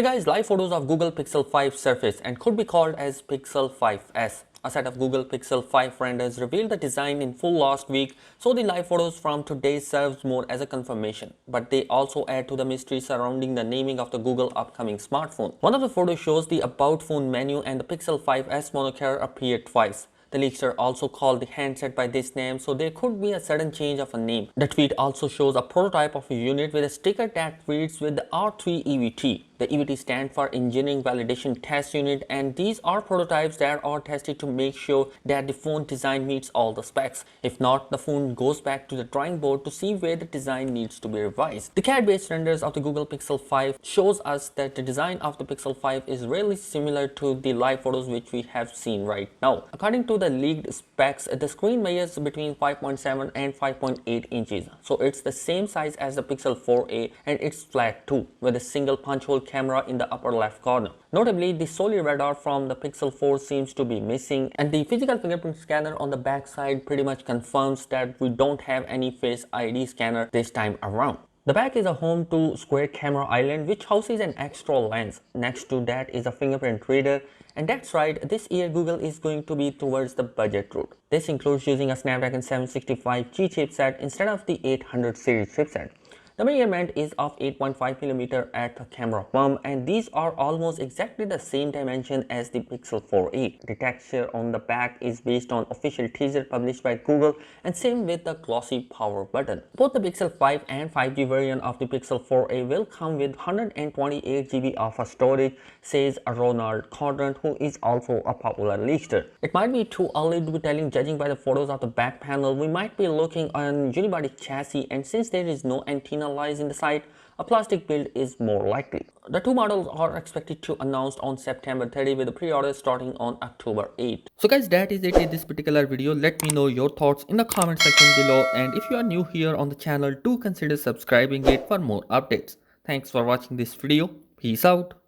Hey guys, live photos of Google Pixel 5 surface and could be called as Pixel 5S. A set of Google Pixel 5 renders revealed the design in full last week, so the live photos from today serves more as a confirmation. But they also add to the mystery surrounding the naming of the Google upcoming smartphone. One of the photos shows the About Phone menu and the Pixel 5S moniker appeared twice. The leakster also called the handset by this name, so there could be a sudden change of a name. The tweet also shows a prototype of a unit with a sticker that reads with the R3 EVT. The EVT stands for Engineering Validation Test Unit, and these are prototypes that are tested to make sure that the phone design meets all the specs. If not, the phone goes back to the drawing board to see where the design needs to be revised. The CAD-based renders of the Google Pixel 5 shows us that the design of the Pixel 5 is really similar to the live photos which we have seen right now. According to the leaked specs, the screen measures between 5.7 and 5.8 inches, so it's the same size as the Pixel 4a, and it's flat too, with a single punch hole camera in the upper left corner. Notably, the soli radar from the Pixel 4 seems to be missing, and the physical fingerprint scanner on the back side pretty much confirms that we don't have any Face ID scanner this time around. The back is a home to Square Camera Island, which houses an extra lens. Next to that is a fingerprint reader, and that's right, this year Google is going to be towards the budget route. This includes using a Snapdragon 765G chipset instead of the 800 series chipset. The measurement is of 8.5mm at the camera bump, and these are almost exactly the same dimension as the Pixel 4a. The texture on the back is based on official teaser published by Google, and same with the glossy power button. Both the Pixel 5 and 5G version of the Pixel 4a will come with 128GB of storage, says Ronald Cordon, who is also a popular leakster. It might be too early to be telling, judging by the photos of the back panel. We might be looking on unibody chassis, and since there is no antenna lies in the side, a plastic build is more likely. The two models are expected to announced on September 30 with the pre-order starting on October 8. So guys, that is it in this particular video. Let me know your thoughts in the comment section below, and if you are new here on the channel, do consider subscribing it for more updates. Thanks for watching this video. Peace out.